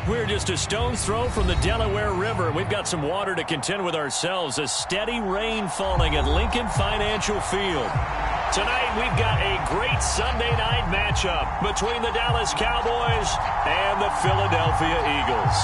We're just a stone's throw from the Delaware River. We've got some water to contend with ourselves. A steady rain falling at Lincoln Financial Field. Tonight, we've got a great Sunday night matchup between the Dallas Cowboys and the Philadelphia Eagles.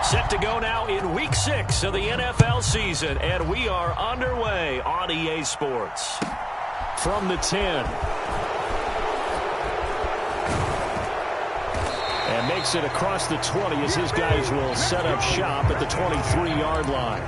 Set to go now in Week 6 of the NFL season, and we are underway on EA Sports. From the 10. And makes it across the 20 as his guys will set up shop at the 23-yard line.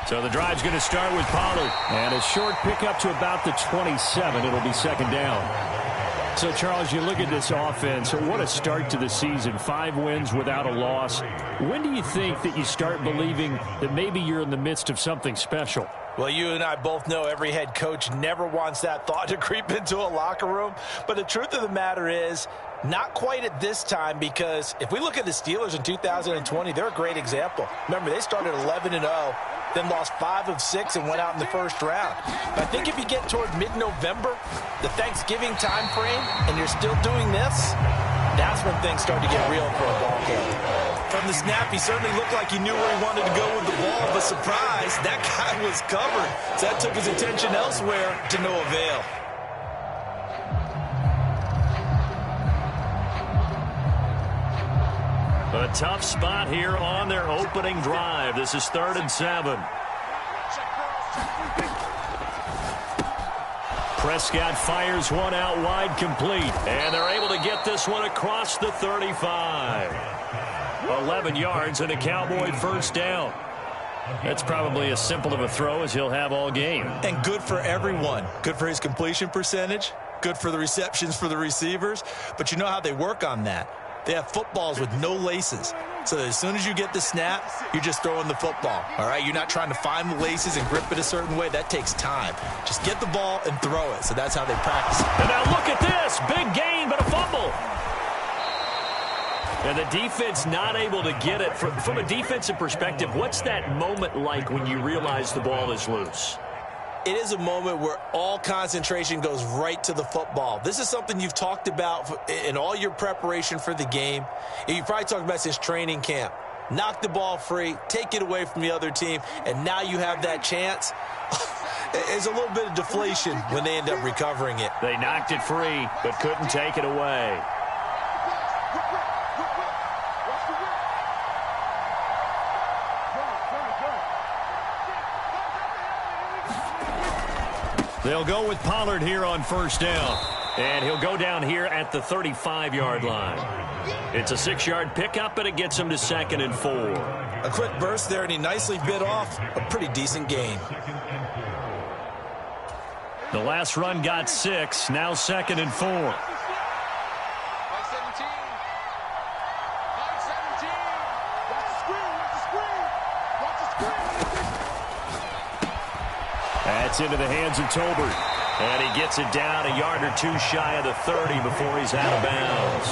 So the drive's going to start with Pollard. And a short pickup to about the 27. It'll be second down. So, Charles, you look at this offense. What a start to the season. 5 wins without a loss. When do you think that you start believing that maybe you're in the midst of something special? Well, you and I both know every head coach never wants that thought to creep into a locker room. But the truth of the matter is, not quite at this time, because if we look at the Steelers in 2020, they're a great example. Remember, they started 11-0. Then lost 5 of 6 and went out in the first round. But I think if you get toward mid-November, the Thanksgiving time frame, and you're still doing this, that's when things start to get real for a ball game. From the snap, he certainly looked like he knew where he wanted to go with the ball, but surprise, that guy was covered. So that took his attention elsewhere to no avail. A tough spot here on their opening drive. This is 3rd and 7. Prescott fires one out wide, complete. And they're able to get this one across the 35. 11 yards and a Cowboy first down. That's probably as simple of a throw as he'll have all game. And good for everyone. Good for his completion percentage. Good for the receptions for the receivers. But you know how they work on that. They have footballs with no laces. So as soon as you get the snap, you're just throwing the football. All right, you're not trying to find the laces and grip it a certain way. That takes time. Just get the ball and throw it. So that's how they practice it. And now look at this. Big gain, but a fumble. And the defense not able to get it. From a defensive perspective, what's that moment like when you realize the ball is loose? It is a moment where all concentration goes right to the football. This is something you've talked about in all your preparation for the game. And you probably talked about since training camp. Knock the ball free, take it away from the other team, and now you have that chance. There's a little bit of deflation when they end up recovering it. They knocked it free, but couldn't take it away. They'll go with Pollard here on first down. And he'll go down here at the 35-yard line. It's a 6-yard pickup, and it gets him to 2nd and 4. A quick burst there, and he nicely bit off a pretty decent gain. The last run got 6, now 2nd and 4. That's into the hands of Tolbert. And he gets it down a yard or 2 shy of the 30 before he's out of bounds.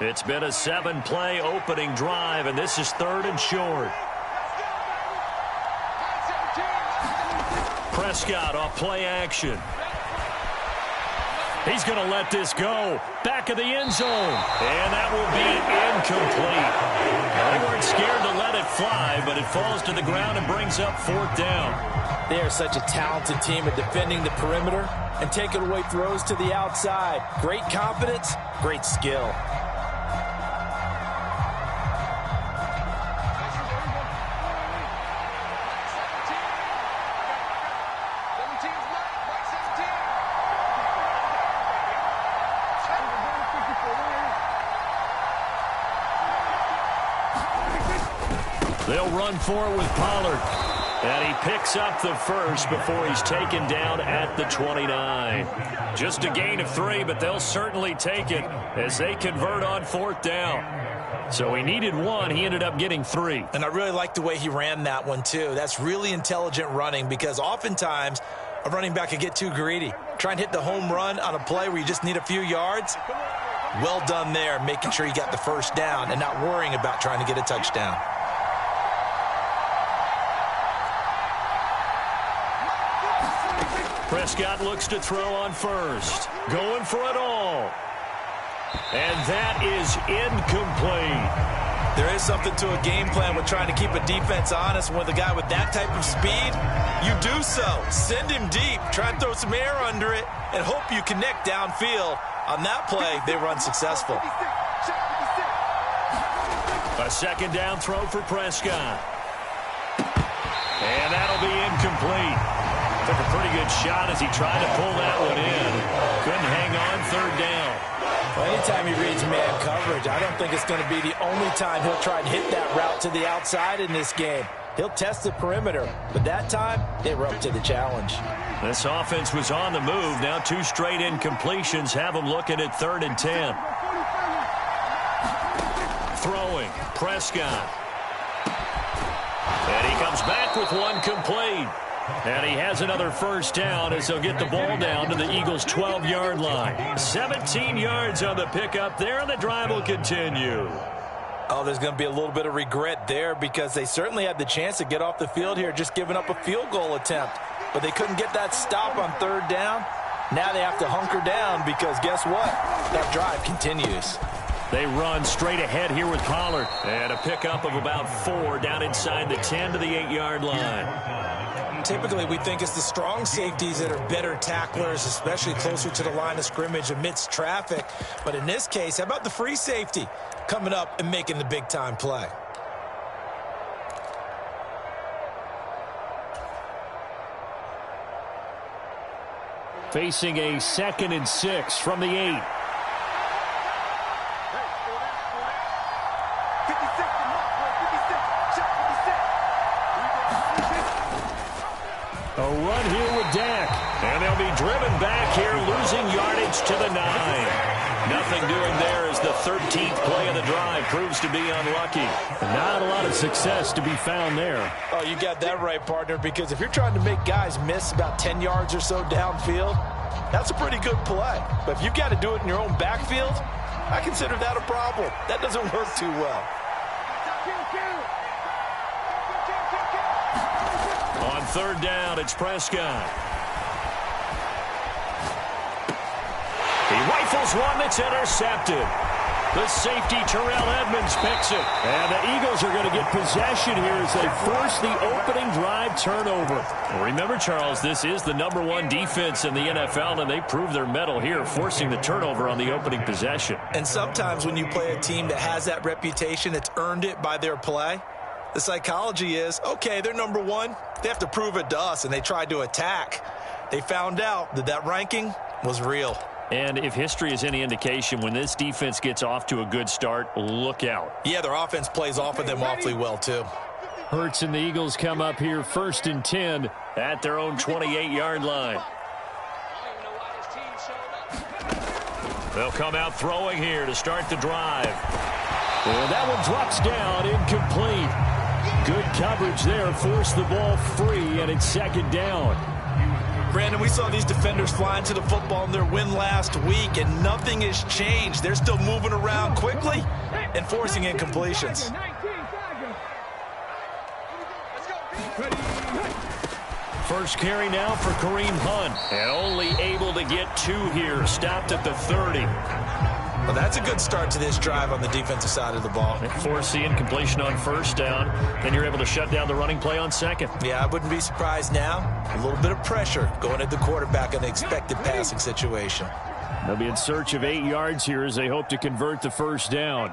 It's been a 7-play opening drive, and this is 3rd and short. Prescott off play action. He's going to let this go. Back of the end zone. And that will be incomplete. They weren't scared to let it fly, but it falls to the ground and brings up 4th down. They are such a talented team at defending the perimeter and taking away throws to the outside. Great confidence, great skill. They'll run for it with Pollard. And he picks up the first before he's taken down at the 29. Just a gain of 3, but they'll certainly take it as they convert on 4th down. So he needed 1. He ended up getting 3. And I really like the way he ran that one, too. That's really intelligent running because oftentimes a running back can get too greedy. Try and hit the home run on a play where you just need a few yards. Well done there, making sure you got the first down and not worrying about trying to get a touchdown. Prescott looks to throw on first. Going for it all. And that is incomplete. There is something to a game plan with trying to keep a defense honest. With a guy with that type of speed, you do so. Send him deep. Try and throw some air under it and hope you connect downfield. On that play, they run successful. A 2nd down throw for Prescott. And that'll be incomplete. Took a pretty good shot as he tried to pull that one in. Couldn't hang on 3rd down. Well, anytime he reads man coverage, I don't think it's going to be the only time he'll try and hit that route to the outside in this game. He'll test the perimeter, but that time, they were up to the challenge. This offense was on the move. Now 2 straight incompletions have them looking at 3rd and 10. Throwing, Prescott. And he comes back with 1 complete. And he has another first down as he'll get the ball down to the Eagles' 12-yard line. 17 yards on the pickup there, and the drive will continue. Oh, there's going to be a little bit of regret there because they certainly had the chance to get off the field here, just giving up a field goal attempt. But they couldn't get that stop on 3rd down. Now they have to hunker down because guess what? That drive continues. They run straight ahead here with Pollard. And a pickup of about 4 down inside the 10 to the 8-yard line. Typically, we think it's the strong safeties that are better tacklers, especially closer to the line of scrimmage amidst traffic. But in this case, how about the free safety coming up and making the big-time play? Facing a 2nd and 6 from the 8. A run here with Dak. And they'll be driven back here, losing yardage to the 9. Nothing doing there as the 13th play of the drive proves to be unlucky. Not a lot of success to be found there. Oh, you got that right, partner, because if you're trying to make guys miss about 10 yards or so downfield, that's a pretty good play. But if you've got to do it in your own backfield, I consider that a problem. That doesn't work too well. On 3rd down, it's Prescott. He rifles one that's intercepted. The safety, Terrell Edmonds, picks it. And the Eagles are going to get possession here as they force the opening drive turnover. Remember, Charles, this is the #1 defense in the NFL, and they prove their mettle here, forcing the turnover on the opening possession. And sometimes when you play a team that has that reputation, that's earned it by their play, the psychology is, okay, they're #1. They have to prove it to us, and they tried to attack. They found out that that ranking was real. And if history is any indication, when this defense gets off to a good start, look out. Yeah, their offense plays off of them awfully well, too. Hurts and the Eagles come up here 1st and 10 at their own 28-yard line. They'll come out throwing here to start the drive. And that one drops down, incomplete. Good coverage there, forced the ball free, and it's 2nd down. Brandon, we saw these defenders flying to the football in their win last week, and nothing has changed. They're still moving around quickly and forcing incompletions. First carry now for Kareem Hunt. And only able to get 2 here. Stopped at the 30. Well, that's a good start to this drive on the defensive side of the ball. Forcing incompletion on first down. And you're able to shut down the running play on second. Yeah, I wouldn't be surprised now. A little bit of pressure going at the quarterback in the expected passing situation. They'll be in search of 8 yards here as they hope to convert the first down.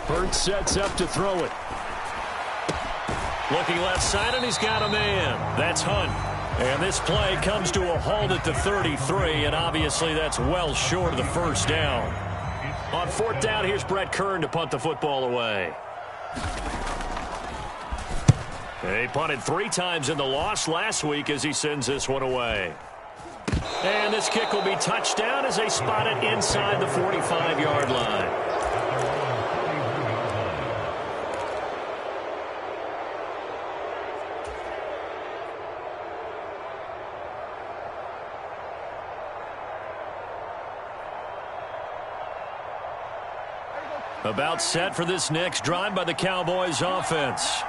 Hurts sets up to throw it. Looking left side, and he's got a man. That's Hunt. And this play comes to a halt at the 33, and obviously that's well short of the first down. On 4th down, here's Brett Kern to punt the football away. They punted 3 times in the loss last week as he sends this one away. And this kick will be touchdown as they spot it inside the 45-yard line. About set for this next drive by the Cowboys offense.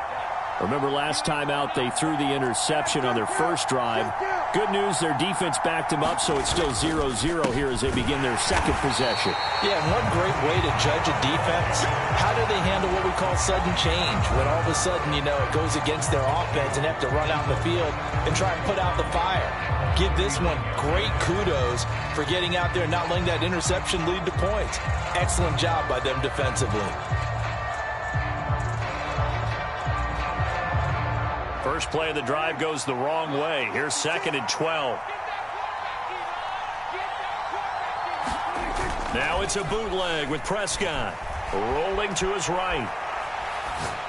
Remember last time out they threw the interception on their first drive. Good news, their defense backed them up, so it's still 0-0 here as they begin their second possession. Yeah, and one great way to judge a defense, how do they handle what we call sudden change? When all of a sudden, you know, it goes against their offense and have to run out in the field and try and put out the fire. Give this one great kudos for getting out there and not letting that interception lead to points. Excellent job by them defensively. First play of the drive goes the wrong way. Here's 2nd and 12. Now it's a bootleg with Prescott. Rolling to his right.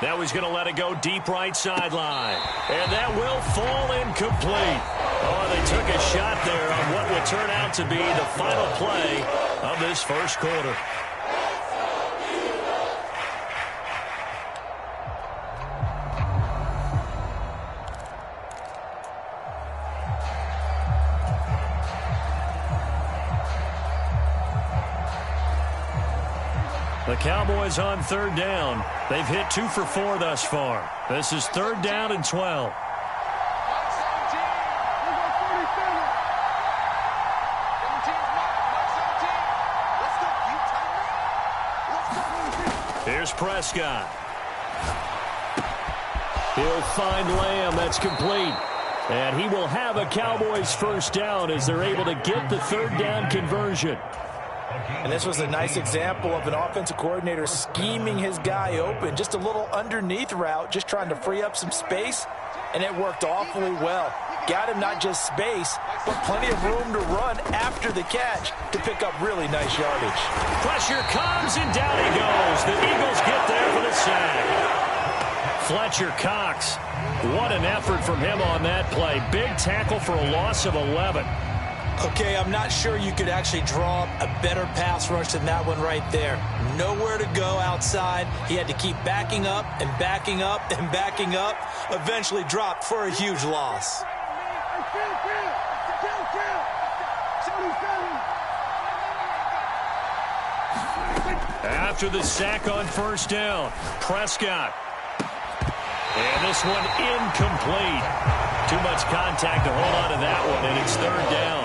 Now he's going to let it go deep right sideline. And that will fall incomplete. Oh, they took a shot there on what would turn out to be the final play of this first quarter. The Cowboys on 3rd down. They've hit 2 for 4 thus far. This is 3rd down and 12. Here's Prescott. He'll find Lamb. That's complete. And he will have a Cowboys first down as they're able to get the 3rd down conversion. And this was a nice example of an offensive coordinator scheming his guy open. Just a little underneath route, just trying to free up some space, and it worked awfully well. Got him not just space, but plenty of room to run after the catch to pick up really nice yardage. Pressure comes, and down he goes. The Eagles get there for the sack. Fletcher Cox, what an effort from him on that play. Big tackle for a loss of 11. Okay, I'm not sure you could actually draw up a better pass rush than that one right there. Nowhere to go outside. He had to keep backing up and backing up and backing up. Eventually dropped for a huge loss. After the sack on first down, Prescott. And this one incomplete. Too much contact to hold on to that one, and it's 3rd down.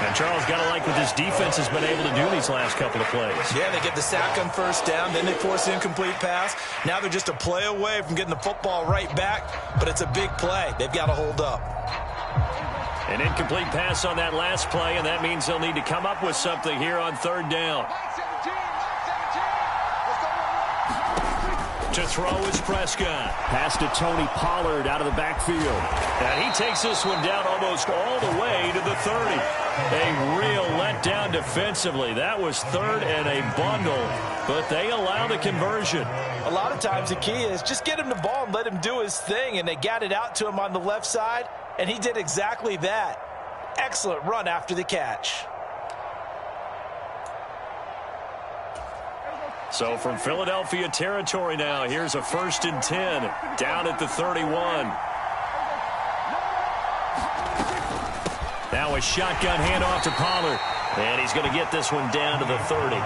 And Charles, got to like what this defense has been able to do these last couple of plays. Yeah, they get the sack on first down, then they force an incomplete pass. Now they're just a play away from getting the football right back, but it's a big play. They've got to hold up. An incomplete pass on that last play, and that means they'll need to come up with something here on 3rd down. To throw is Prescott. Pass to Tony Pollard out of the backfield. And he takes this one down almost all the way to the 30. A real letdown defensively. That was 3rd and a bundle, but they allow the conversion. A lot of times the key is just get him the ball and let him do his thing, and they got it out to him on the left side, and he did exactly that. Excellent run after the catch. So from Philadelphia territory now, here's a 1st and 10 down at the 31. Now a shotgun handoff to Pollard, and he's going to get this one down to the 30.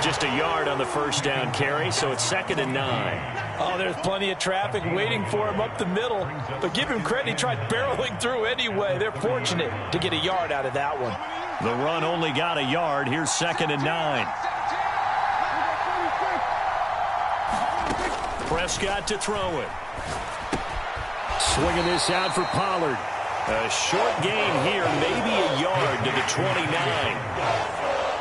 Just a yard on the first down carry, so it's 2nd and 9. Oh, there's plenty of traffic waiting for him up the middle. But give him credit, he tried barreling through anyway. They're fortunate to get a yard out of that one. The run only got a yard. Here's 2nd and 9. Prescott to throw it. Swinging this out for Pollard. A short gain here, maybe a yard to the 29.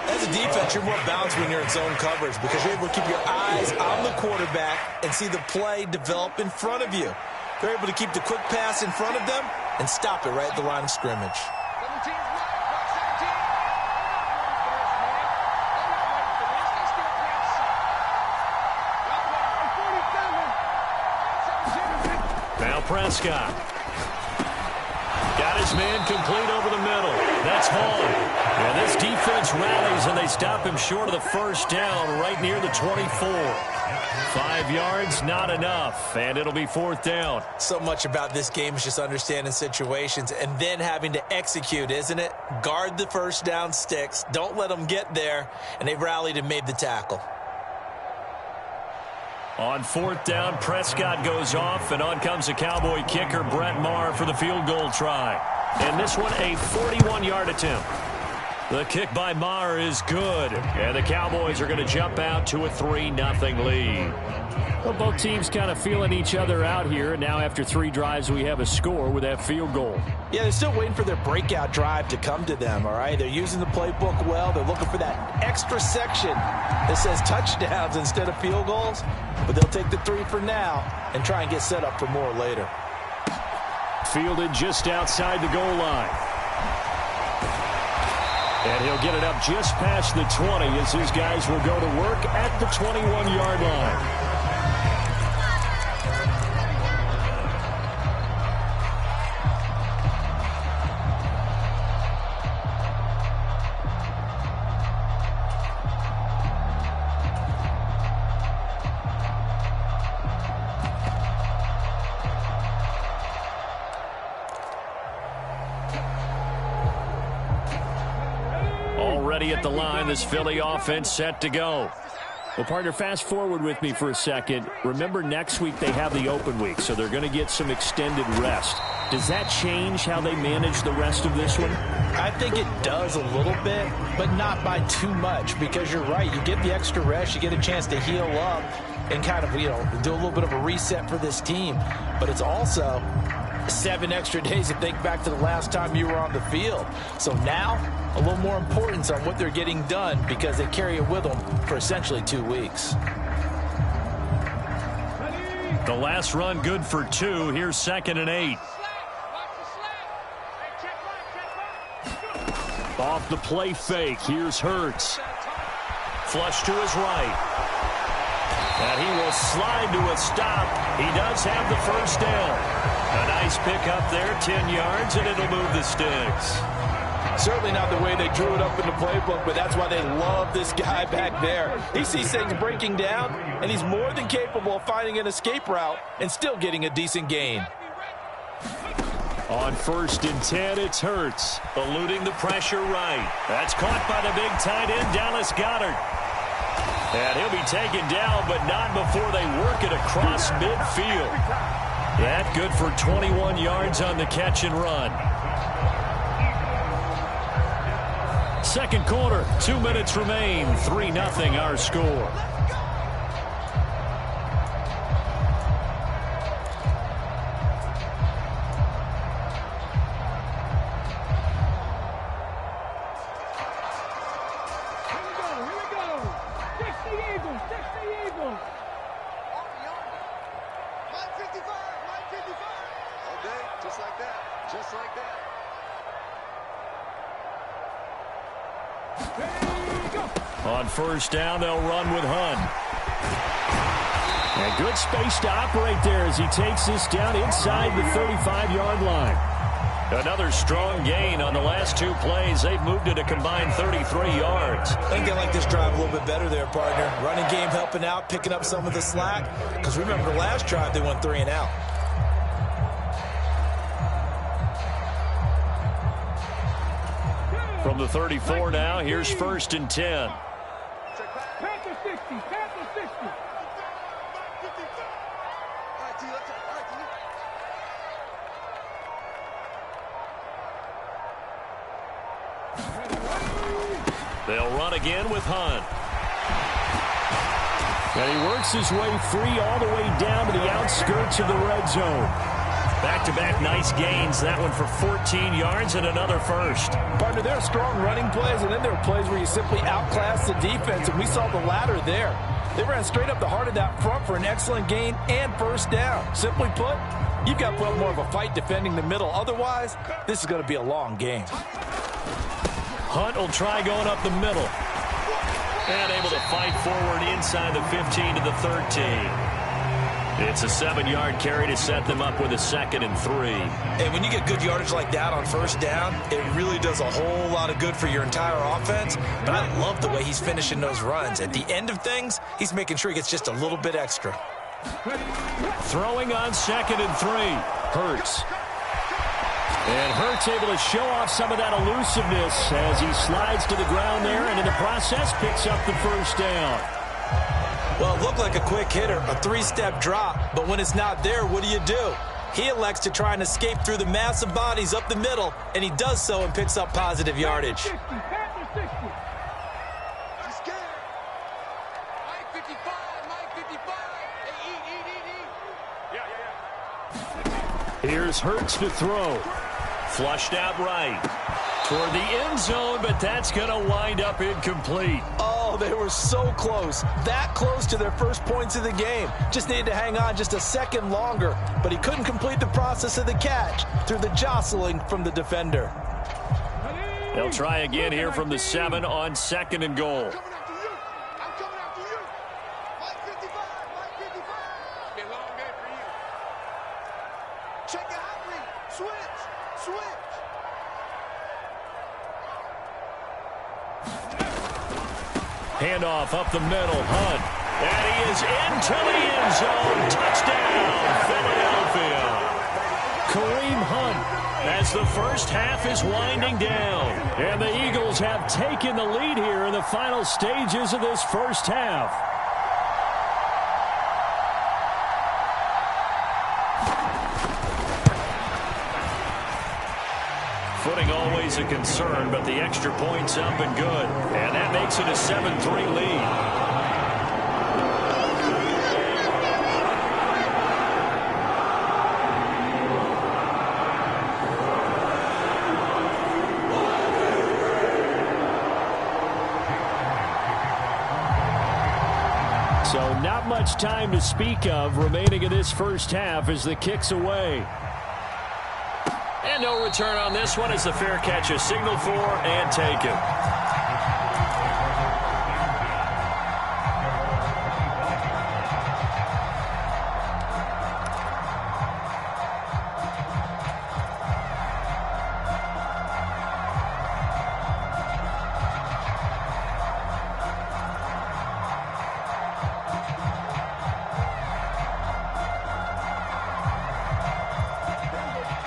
As a defense, you're more balanced when you're in zone coverage because you're able to keep your eyes on the quarterback and see the play develop in front of you. They're able to keep the quick pass in front of them and stop it right at the line of scrimmage. Now Prescott. Got his man complete over the middle. That's Hall. And this defense rallies, and they stop him short of the first down right near the 24. 5 yards, not enough, and it'll be 4th down. So much about this game is just understanding situations and then having to execute, isn't it? Guard the first down sticks. Don't let them get there, and they've rallied and made the tackle. On 4th down, Prescott goes off, and on comes the Cowboy kicker, Brett Maher, for the field goal try. And this one, a 41-yard attempt. The kick by Maher is good, and the Cowboys are going to jump out to a 3-0 lead. Well, both teams kind of feeling each other out here. Now after 3 drives, we have a score with that field goal. Yeah, they're still waiting for their breakout drive to come to them, all right? They're using the playbook well. They're looking for that extra section that says touchdowns instead of field goals. But they'll take the 3 for now and try and get set up for more later. Fielded just outside the goal line. And he'll get it up just past the 20 as his guys will go to work at the 21-yard line. At the line, this Philly offense set to go. Well, partner, fast forward with me for a second. Remember, next week they have the open week, so they're going to get some extended rest. Does that change how they manage the rest of this one? I think it does a little bit, but not by too much, because you're right. You get the extra rest, you get a chance to heal up and kind of, do a little bit of a reset for this team. But it's also 7 extra days to think back to the last time you were on the field. So now, a little more importance on what they're getting done because they carry it with them for essentially 2 weeks. The last run good for 2. Here's 2nd and 8. Off the play fake. Here's Hurts. Flush to his right. And he will slide to a stop. He does have the first down. A nice pickup there, 10 yards, and it'll move the sticks. Certainly not the way they drew it up in the playbook, but that's why they love this guy back there. He sees things breaking down, and he's more than capable of finding an escape route and still getting a decent gain. On 1st and 10, it's Hurts, eluding the pressure right. That's caught by the big tight end, Dallas Goedert. And he'll be taken down, but not before they work it across midfield. That good for 21 yards on the catch and run. Second quarter, 2 minutes remain. 3-0 our score. On 1st down, they'll run with Hunt. And good space to operate there as he takes this down inside the 35-yard line. Another strong gain on the last 2 plays. They've moved it a combined 33 yards. I think they like this drive a little bit better there, partner. Running game helping out, picking up some of the slack. Because remember, the last drive, they went 3 and out. From the 34 now, here's 1st and 10. They'll run again with Hunt. And he works his way free all the way down to the outskirts of the red zone. Back-to-back nice gains. That one for 14 yards and another first. Partner, there are strong running plays, and then there are plays where you simply outclass the defense, and we saw the latter there. They ran straight up the heart of that front for an excellent gain and first down. Simply put, you've got to put up more of a fight defending the middle. Otherwise, this is going to be a long game. Hunt will try going up the middle. And able to fight forward inside the 15 to the 13. It's a 7-yard carry to set them up with a 2nd and 3. And when you get good yardage like that on first down, it really does a whole lot of good for your entire offense. But I love the way he's finishing those runs. At the end of things, he's making sure he gets just a little bit extra. Throwing on 2nd and 3. Hurts. And Hurts able to show off some of that elusiveness as he slides to the ground there and in the process picks up the first down. Well, it looked like a quick hitter, a 3-step drop, but when it's not there, what do? He elects to try and escape through the massive bodies up the middle, and he does so and picks up positive yardage. Here's Hurts to throw. Flushed out right. Toward the end zone, but that's going to wind up incomplete. Oh, they were so close. That close to their first points of the game. Just needed to hang on just a second longer, but he couldn't complete the process of the catch through the jostling from the defender. They'll try again here from the 7 on 2nd and goal. Handoff up the middle. Hunt. And he is into the end zone. Touchdown, Philadelphia. Kareem Hunt as the first half is winding down. And the Eagles have taken the lead here in the final stages of this first half. Footing always a concern, but the extra point's up and good. And that makes it a 7-3 lead. So not much time to speak of remaining in this first half as the kick's away. And no return on this one as the fair catch is signaled for and taken.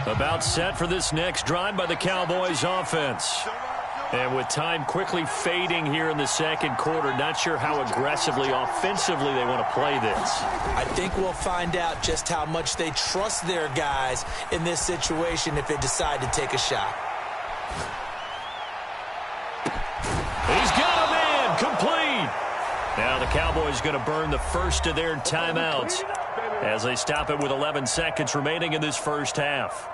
About set for this next drive by the Cowboys offense. And with time quickly fading here in the second quarter, not sure how aggressively, offensively they want to play this. I think we'll find out just how much they trust their guys in this situation if they decide to take a shot. He's got a man, complete. Now the Cowboys going to burn the first of their timeouts as they stop it with 11 seconds remaining in this first half.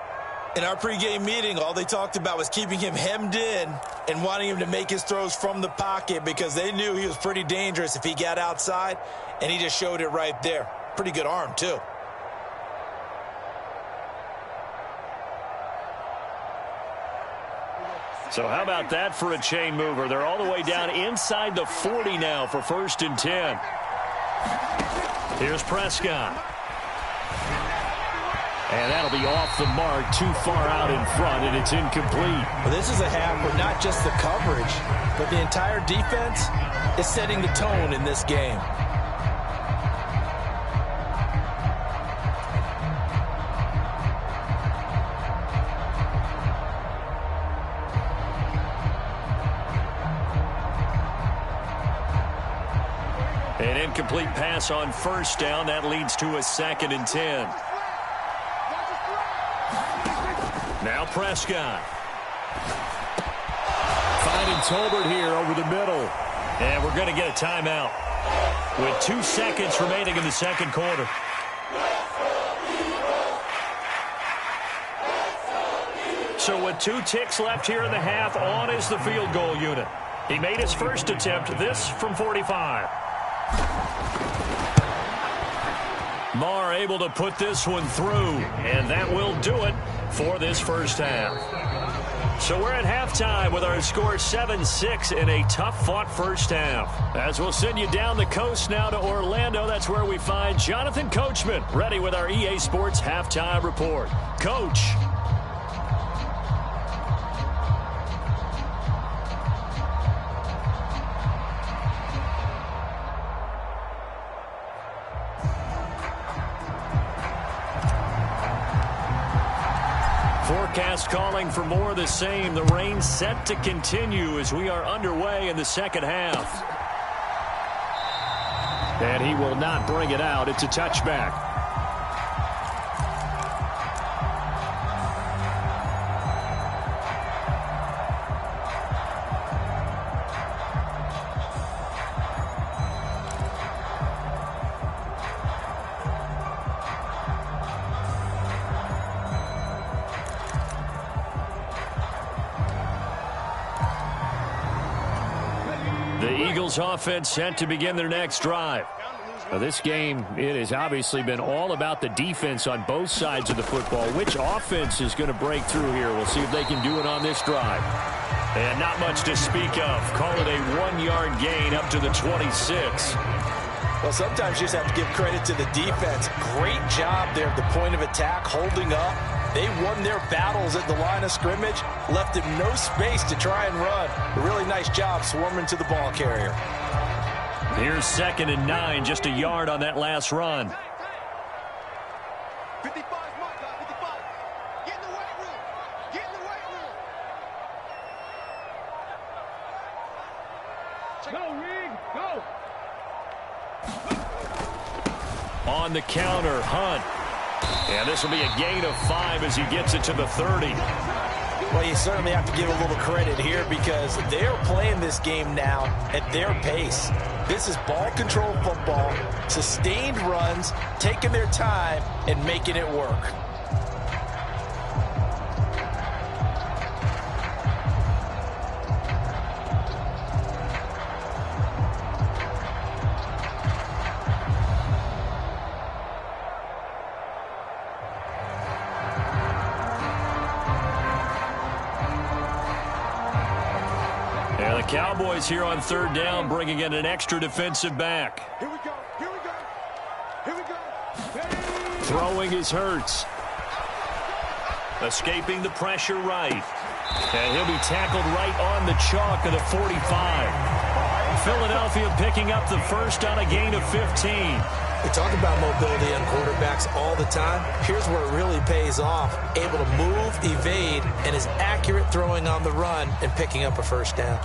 In our pregame meeting, all they talked about was keeping him hemmed in and wanting him to make his throws from the pocket because they knew he was pretty dangerous if he got outside, and he just showed it right there. Pretty good arm, too. So how about that for a chain mover? They're all the way down inside the 40 now for 1st and 10. Here's Prescott. And that'll be off the mark, too far out in front, and it's incomplete. Well, this is a half where not just the coverage, but the entire defense is setting the tone in this game. An incomplete pass on first down. That leads to a 2nd and 10. Now Prescott. Finding Tolbert here over the middle. And we're going to get a timeout with 2 seconds remaining in the second quarter. So with 2 ticks left here in the half, on is the field goal unit. He made his first attempt, this from 45. Marr able to put this one through, and that will do it for this first half. So we're at halftime with our score 7-6 in a tough-fought first half. As we'll send you down the coast now to Orlando, that's where we find Jonathan Coachman ready with our EA Sports Halftime Report. Coach. Forecast calling for more of the same. The rain set to continue as we are underway in the second half. And he will not bring it out. It's a touchback. The Eagles offense set to begin their next drive. Now this game, it has obviously been all about the defense on both sides of the football. Which offense is going to break through here? We'll see if they can do it on this drive. And not much to speak of. Call it a 1-yard gain up to the 26. Well, sometimes you just have to give credit to the defense. Great job there at the point of attack, holding up. They won their battles at the line of scrimmage, left him no space to try and run. A really nice job swarming to the ball carrier. Here's 2nd and 9, just a yard on that last run. 55, Mike, 55. Get in the weight room. Get in the weight room. Go, Reed, go. On the counter, Hunt. And this will be a gain of 5 as he gets it to the 30. Well, you certainly have to give a little credit here because they're playing this game now at their pace. This is ball control football, sustained runs, taking their time and making it work. Cowboys here on 3rd down, bringing in an extra defensive back. Here we go. Here we go. Here we go. Throwing is Hurts. Escaping the pressure right. And he'll be tackled right on the chalk of the 45. Philadelphia picking up the first on a gain of 15. We talk about mobility on quarterbacks all the time. Here's where it really pays off. Able to move, evade, and is accurate throwing on the run and picking up a first down.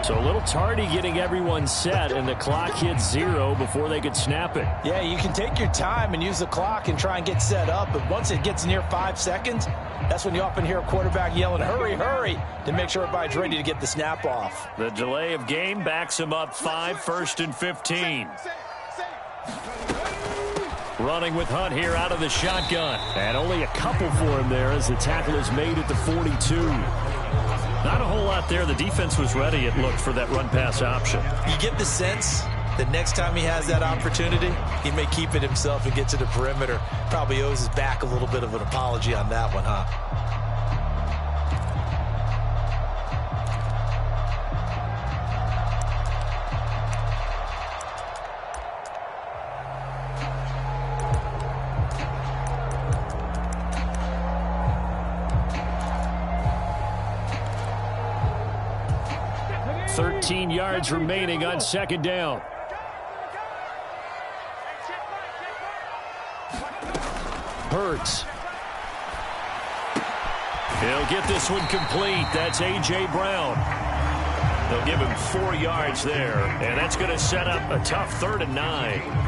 So a little tardy getting everyone set, and the clock hits 0 before they could snap it. Yeah, you can take your time and use the clock and try and get set up, but once it gets near 5 seconds, that's when you often hear a quarterback yelling, hurry, hurry, to make sure everybody's ready to get the snap off. The delay of game backs him up 5, 1st and 15. Running with Hunt here out of the shotgun. And only a couple for him there as the tackle is made at the 42. Not a whole lot there. The defense was ready, it looked, for that run-pass option. You get the sense that next time he has that opportunity, he may keep it himself and get to the perimeter. Probably owes his back a little bit of an apology on that one, huh? 13 yards remaining on second down. Hurts. He'll get this one complete. That's A.J. Brown. They'll give him 4 yards there, and that's going to set up a tough 3rd and 9.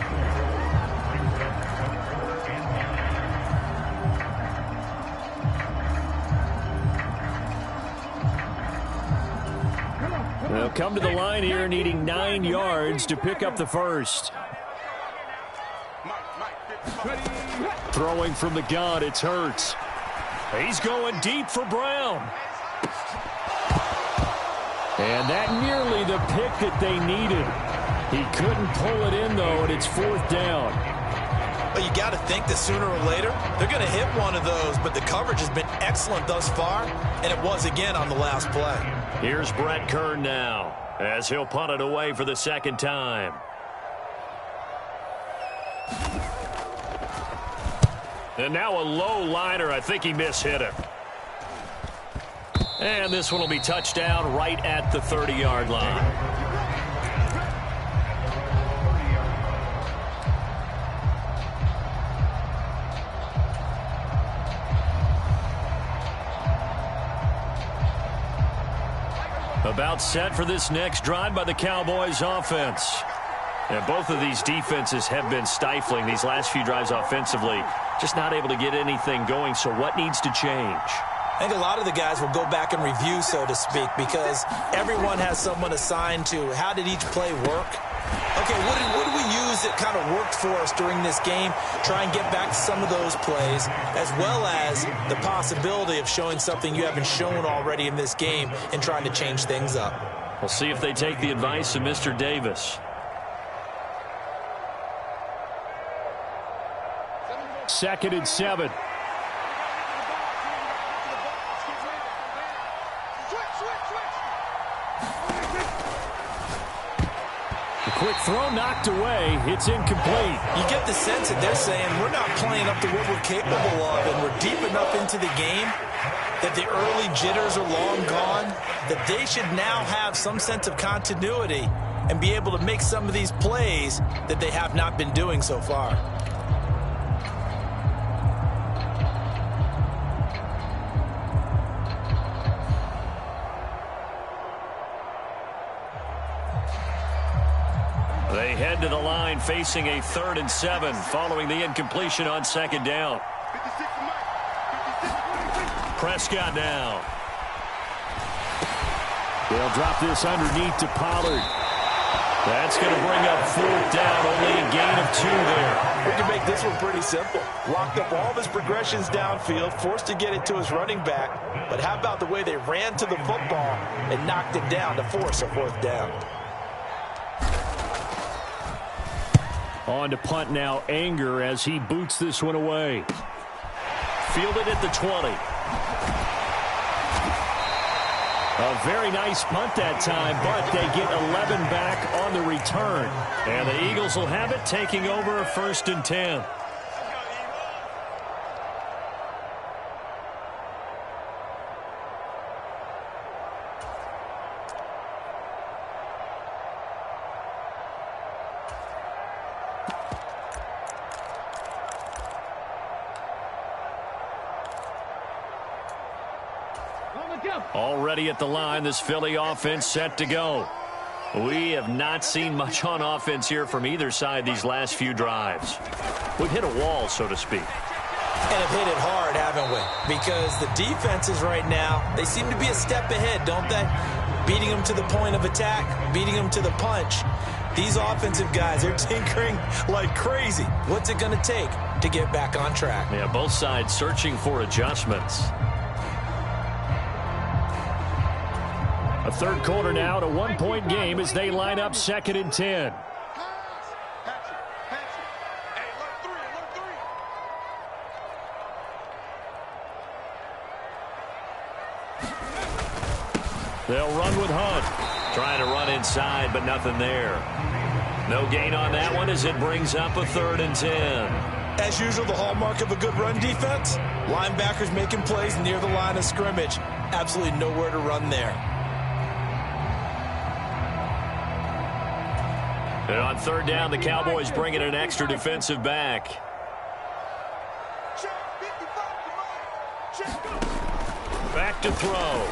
They'll come to the line here needing 9 yards to pick up the first. Throwing from the gun, it's Hurts. He's going deep for Brown. And that nearly the pick that they needed. He couldn't pull it in, though, and it's 4th down. Well, you got to think that sooner or later they're going to hit one of those, but the coverage has been excellent thus far, and it was again on the last play. Here's Brett Kern now as he'll punt it away for the 2nd time. And now a low liner. I think he mishit him. And this one will be touchdown right at the 30-yard line. About set for this next drive by the Cowboys offense. And both of these defenses have been stifling these last few drives offensively. Just not able to get anything going. So what needs to change? I think a lot of the guys will go back and review, so to speak, because everyone has someone assigned to how did each play work. Okay, what did we use that kind of worked for us during this game? Try and get back to some of those plays, as well as the possibility of showing something you haven't shown already in this game and trying to change things up. We'll see if they take the advice of Mr. Davis. 2nd and 7. The quick throw knocked away. It's incomplete. You get the sense that they're saying we're not playing up to what we're capable of, and we're deep enough into the game that the early jitters are long gone, that they should now have some sense of continuity and be able to make some of these plays that they have not been doing so far. They head to the line facing a 3rd and 7 following the incompletion on 2nd down. Prescott now. They'll drop this underneath to Pollard. That's going to bring up 4th down, only a gain of 2 there. We can make this one pretty simple. Locked up all of his progressions downfield, forced to get it to his running back. But how about the way they ran to the football and knocked it down to force a 4th down? On to punt now, Anger, as he boots this one away. Fielded at the 20. A very nice punt that time, but they get 11 back on the return. And the Eagles will have it, taking over a 1st and 10. Already at the line, this Philly offense set to go. We have not seen much on offense here from either side these last few drives. We've hit a wall, so to speak. And have hit it hard, haven't we? Because the defenses right now, they seem to be a step ahead, don't they? Beating them to the point of attack, beating them to the punch. These offensive guys, they're tinkering like crazy. What's it going to take to get back on track? Yeah, both sides searching for adjustments. A 3rd quarter now, to 1-point game as they line up 2nd and 10. They'll run with Hunt. Trying to run inside, but nothing there. No gain on that one as it brings up a 3rd and 10. As usual, the hallmark of a good run defense, linebackers making plays near the line of scrimmage. Absolutely nowhere to run there. And on third down, the Cowboys bring in an extra defensive back. Back to throw.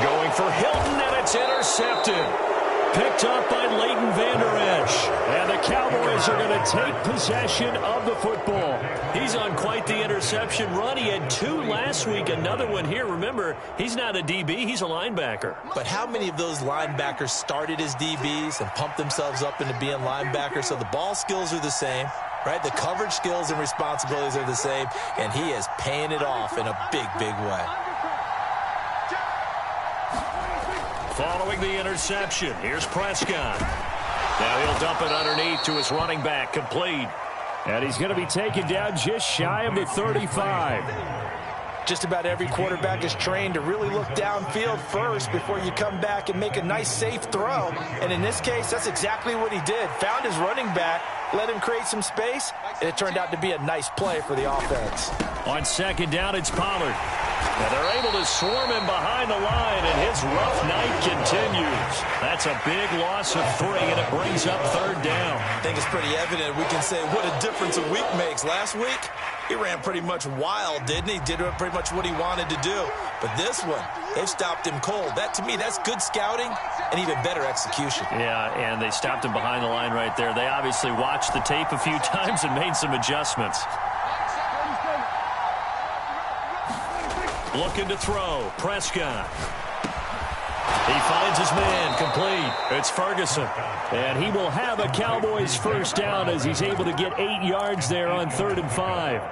Going for Hilton, and it's intercepted. Picked up by Leighton Vander Esch. And the Cowboys are going to take possession of the football. He's on quite the interception run. He had 2 last week, another one here. Remember, he's not a DB, he's a linebacker. But how many of those linebackers started as DBs and pumped themselves up into being linebackers? So the ball skills are the same, right? The coverage skills and responsibilities are the same, and he is paying it off in a big, big way. Following the interception, here's Prescott. Now he'll dump it underneath to his running back, complete. And he's going to be taken down just shy of the 35. Just about every quarterback is trained to really look downfield first before you come back and make a nice, safe throw. And in this case, that's exactly what he did. Found his running back, let him create some space, and it turned out to be a nice play for the offense. On second down, it's Pollard. And they're able to swarm him behind the line, and his rough night continues. That's a big loss of 3, and it brings up third down. I think it's pretty evident. We can say what a difference a week makes. Last week, he ran pretty much wild, didn't he? Did pretty much what he wanted to do. But this one, they've stopped him cold. That, to me, that's good scouting and even better execution. Yeah, and they stopped him behind the line right there. They obviously watched the tape a few times and made some adjustments. Looking to throw. Prescott. He finds his man, complete. It's Ferguson. And he will have a Cowboys first down as he's able to get 8 yards there on 3rd and 5.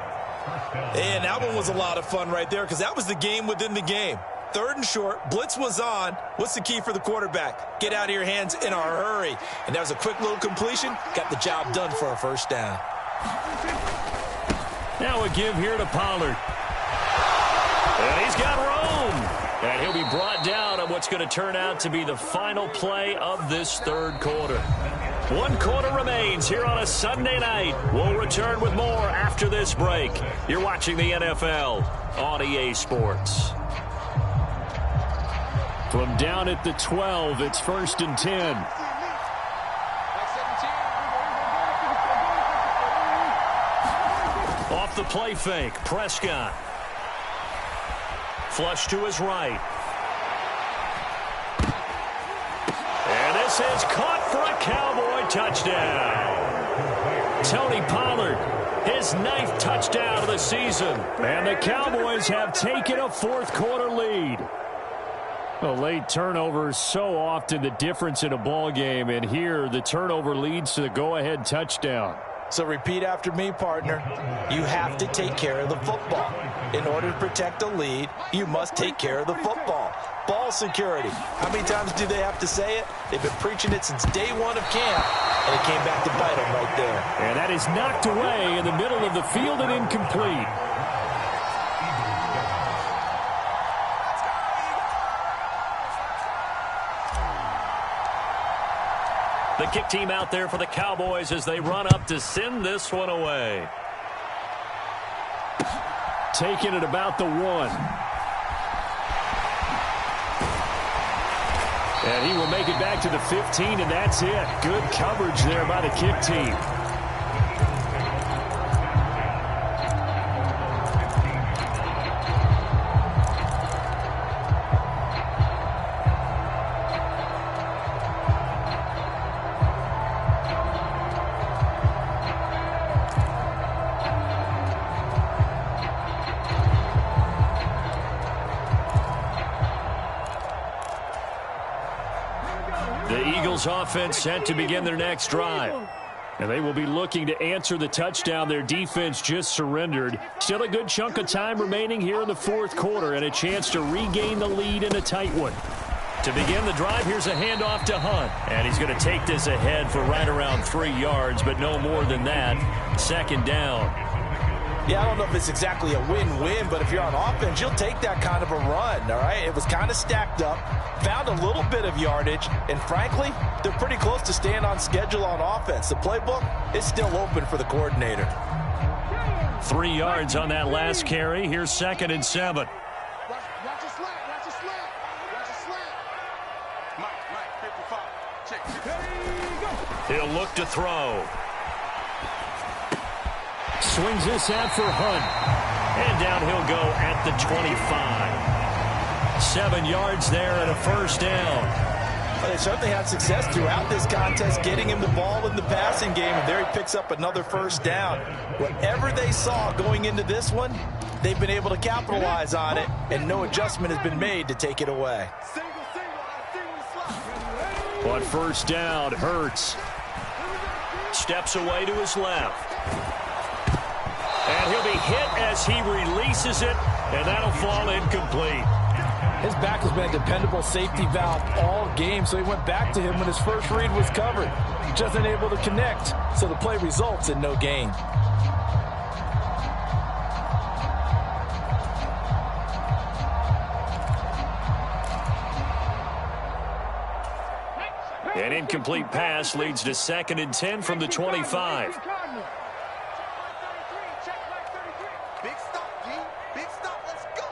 And that one was a lot of fun right there because that was the game within the game. 3rd and short, blitz was on. What's the key for the quarterback? Get out of your hands in a hurry. And that was a quick little completion. Got the job done for a first down. Now a give here to Pollard. And he's got room. And he'll be brought down on what's going to turn out to be the final play of this 3rd quarter. 1 quarter remains here on a Sunday night. We'll return with more after this break. You're watching the NFL on EA Sports. From down at the 12, it's 1st and 10. Off the play fake, Prescott. Flush to his right. And this is caught for a Cowboy touchdown. Tony Pollard, his 9th touchdown of the season. And the Cowboys have taken a 4th quarter lead. A late turnover is so often the difference in a ball game, and here the turnover leads to the go-ahead touchdown. So repeat after me, partner. You have to take care of the football. In order to protect a lead, you must take care of the football. Ball security. How many times do they have to say it? They've been preaching it since day 1 of camp, and it came back to bite them right there. And that is knocked away in the middle of the field and incomplete. The kick team out there for the Cowboys as they run up to send this one away. Taking it about the 1. And he will make it back to the 15, and that's it. Good coverage there by the kick team. Offense set to begin their next drive. And they will be looking to answer the touchdown their defense just surrendered. Still a good chunk of time remaining here in the 4th quarter and a chance to regain the lead in a tight one. To begin the drive, here's a handoff to Hunt. And he's going to take this ahead for right around 3 yards, but no more than that. 2nd down. Yeah, I don't know if it's exactly a win-win, but if you're on offense, you'll take that kind of a run, all right? It was kind of stacked up, found a little bit of yardage, and frankly, they're pretty close to staying on schedule on offense. The playbook is still open for the coordinator. 3 yards on that last carry. Here's 2nd and 7. Watch your slant. Watch your slant. Watch your slant. Mike, 55. He'll look to throw. Swings this out for Hunt. And down he'll go at the 25. 7 yards there and a first down. Well, they certainly had success throughout this contest getting him the ball in the passing game, and there he picks up another first down. Whatever they saw going into this one, they've been able to capitalize on it, and no adjustment has been made to take it away. On first down, Hurts steps away to his left. And he'll be hit as he releases it, and that'll fall incomplete. His back has been a dependable safety valve all game, so he went back to him when his first read was covered. Just unable to connect, so the play results in no gain. An incomplete pass leads to 2nd and 10 from the 25. Big stop, G. Big stop. Let's go.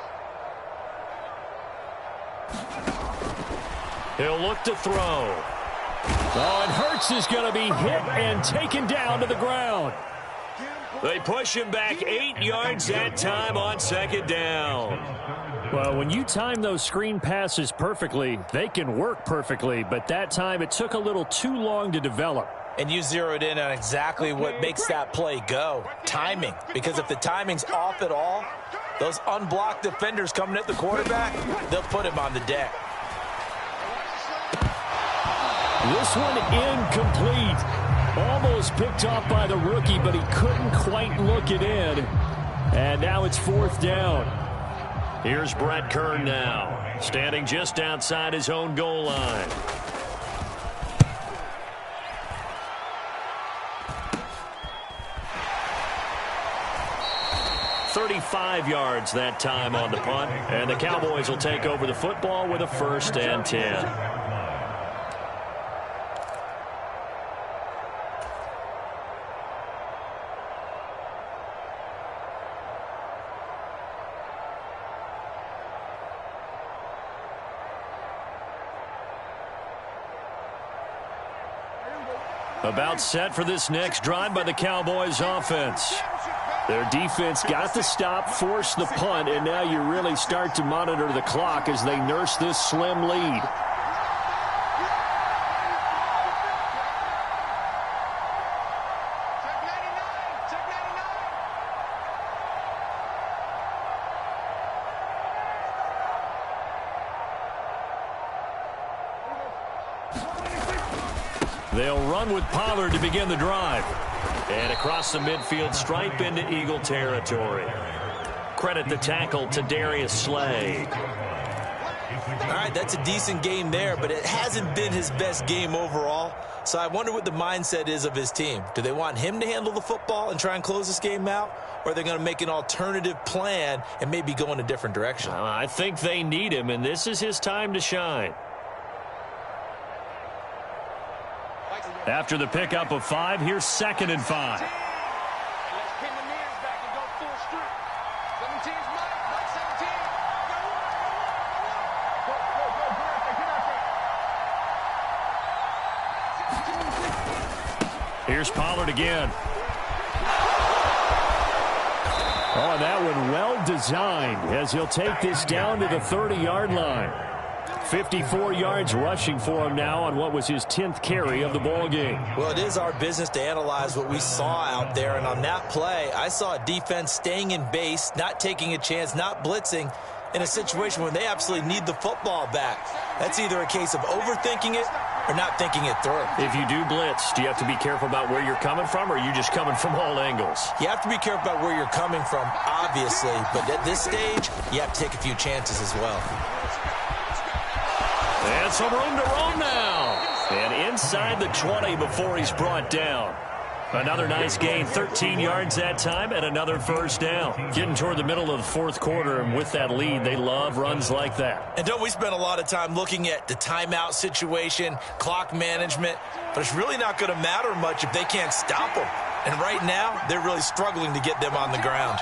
He'll look to throw. Oh, and Hurts is going to be hit and taken down to the ground. They push him back 8 yards that time on 2nd down. Well, when you time those screen passes perfectly, they can work perfectly, but that time it took a little too long to develop. And you zeroed in on exactly what makes that play go. Timing. Because if the timing's off at all, those unblocked defenders coming at the quarterback, they'll put him on the deck. This one incomplete. Almost picked off by the rookie, but he couldn't quite look it in. And now it's 4th down. Here's Brett Kern now, standing just outside his own goal line. "35 yards that time on the punt, and the Cowboys will take over the football with a 1st and 10. About set for this next drive by the Cowboys offense. Their defense got the stop, forced the punt, and now you really start to monitor the clock as they nurse this slim lead. They'll run with Pollard to begin the drive. And across the midfield stripe into Eagle territory. Credit the tackle to Darius Slay. All right, that's a decent game there, but it hasn't been his best game overall. So I wonder what the mindset is of his team. Do they want him to handle the football and try and close this game out? Or are they going to make an alternative plan and maybe go in a different direction? I think they need him, and this is his time to shine. After the pickup of 5, here's 2nd and 5. Here's Pollard again. Oh, that one well designed as he'll take this down to the 30-yard line. 54 yards rushing for him now on what was his 10th carry of the ball game. Well, it is our business to analyze what we saw out there, and on that play, I saw a defense staying in base, not taking a chance, not blitzing in a situation where they absolutely need the football back. That's either a case of overthinking it or not thinking it through. If you do blitz, do you have to be careful about where you're coming from, or are you just coming from all angles? You have to be careful about where you're coming from, obviously, but at this stage, you have to take a few chances as well. And some room to roam now. And inside the 20 before he's brought down. Another nice gain, 13 yards that time, and another first down. Getting toward the middle of the 4th quarter, and with that lead, they love runs like that. And don't we spend a lot of time looking at the timeout situation, clock management, but it's really not going to matter much if they can't stop them. And right now, they're really struggling to get them on the ground.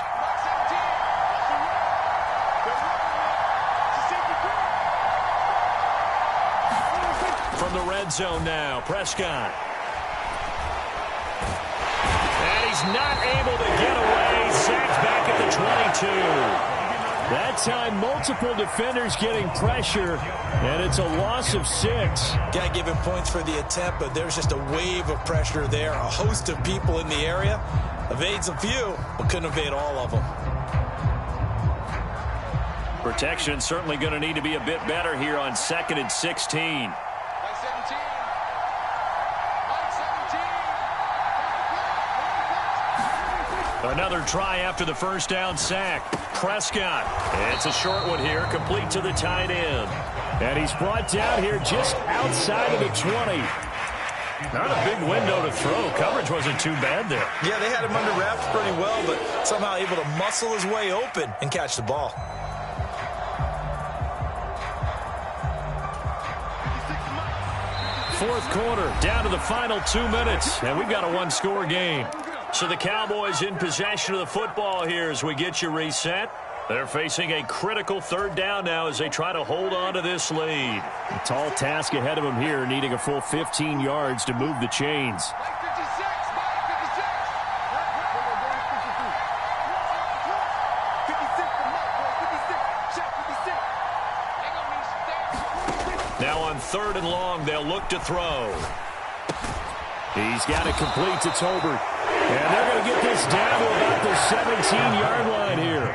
From from the red zone now. Prescott. And he's not able to get away. Sacked back at the 22. That time, multiple defenders getting pressure, and it's a loss of 6. Got to give him points for the attempt, but there's just a wave of pressure there. A host of people in the area. Evades a few, but couldn't evade all of them. Protection certainly going to need to be a bit better here on 2nd and 16. Another try after the first down sack. Prescott. It's a short one here, complete to the tight end. And he's brought down here just outside of the 20. Not a big window to throw. Coverage wasn't too bad there. Yeah, they had him under wraps pretty well, but somehow able to muscle his way open and catch the ball. Fourth quarter, down to the final 2 minutes, and we've got a one-score game. So the Cowboys in possession of the football here as we get you reset. They're facing a critical third down now as they try to hold on to this lead. A tall task ahead of them here, needing a full 15 yards to move the chains. Now on 3rd and long, they'll look to throw. He's got it complete to Tolbert. And they're going to get this down to about the 17-yard line here.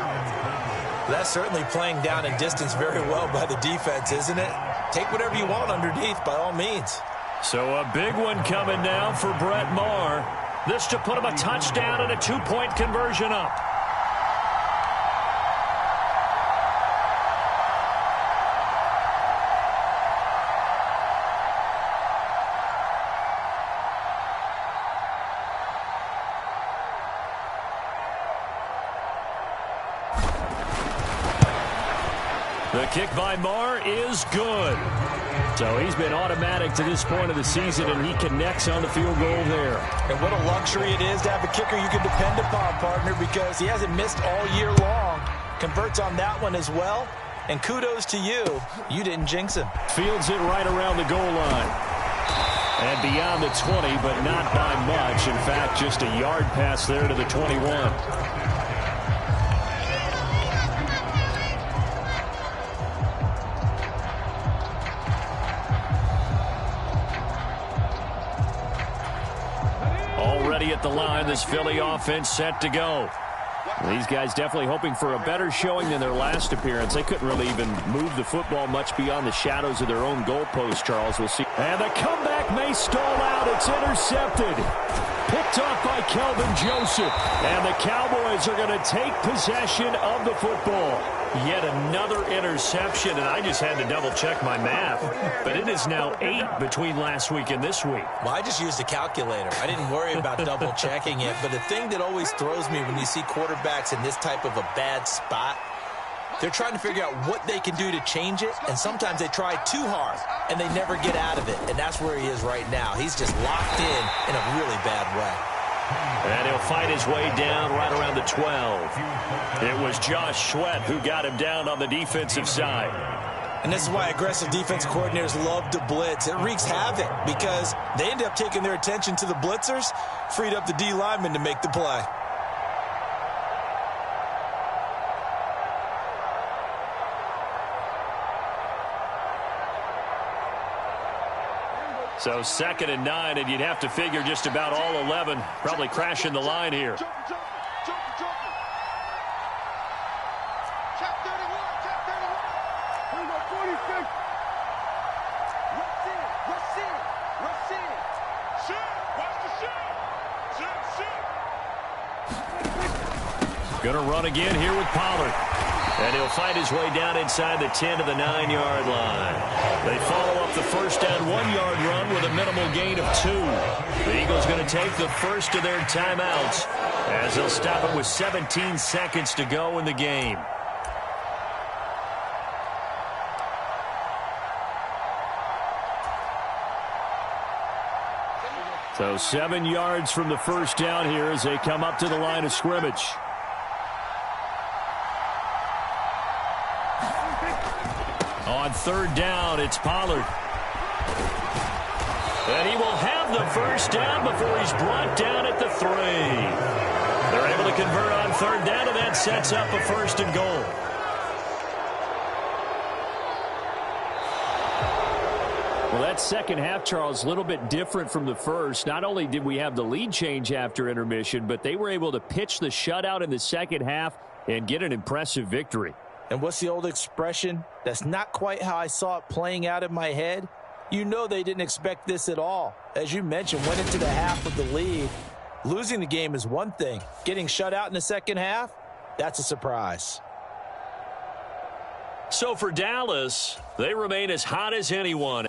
That's certainly playing down and distance very well by the defense, isn't it? Take whatever you want underneath, by all means. So a big one coming now for Brett Maher. This to put him a touchdown and a 2-point conversion up. The kick by Maher is good. So he's been automatic to this point of the season, and he connects on the field goal there. And what a luxury it is to have a kicker you can depend upon, partner, because he hasn't missed all year long. Converts on that one as well. And kudos to you. You didn't jinx him. Fields it right around the goal line. And beyond the 20, but not by much. In fact, just a yard pass there to the 21. At the line, this Philly offense set to go. These guys definitely hoping for a better showing than their last appearance. They couldn't really even move the football much beyond the shadows of their own goalpost, Charles. We'll see. And the comeback may stall out. It's intercepted. Picked off by Kelvin Joseph. And the Cowboys are going to take possession of the football. Yet another interception, and I just had to double-check my math. But it is now 8 between last week and this week. Well, I just used a calculator. I didn't worry about double-checking it. But the thing that always throws me when you see quarterbacks in this type of a bad spot, they're trying to figure out what they can do to change it, and sometimes they try too hard, and they never get out of it. And that's where he is right now. He's just locked in a really bad way. And he'll fight his way down right around the 12. It was Josh Sweat who got him down on the defensive side. And this is why aggressive defense coordinators love to blitz. It wreaks havoc because they end up taking their attention to the blitzers, freed up the D lineman to make the play. So 2nd and 9, and you'd have to figure just about all 11 probably crashing the line here. Going to run again here with Pollard. And he'll fight his way down inside the 10 to the 9-yard line. They follow up the first down 1-yard run with a minimal gain of 2. The Eagles going to take the first of their timeouts as they'll stop it with 17 seconds to go in the game. So 7 yards from the first down here as they come up to the line of scrimmage. On 3rd down, it's Pollard. And he will have the first down before he's brought down at the 3. They're able to convert on third down, and that sets up a first and goal. Well, that second half, Charles, a little bit different from the first. Not only did we have the lead change after intermission, but they were able to pitch the shutout in the second half and get an impressive victory. And what's the old expression? That's not quite how I saw it playing out in my head. You know they didn't expect this at all. As you mentioned, went into the half with the lead. Losing the game is one thing. Getting shut out in the second half, that's a surprise. So for Dallas, they remain as hot as anyone.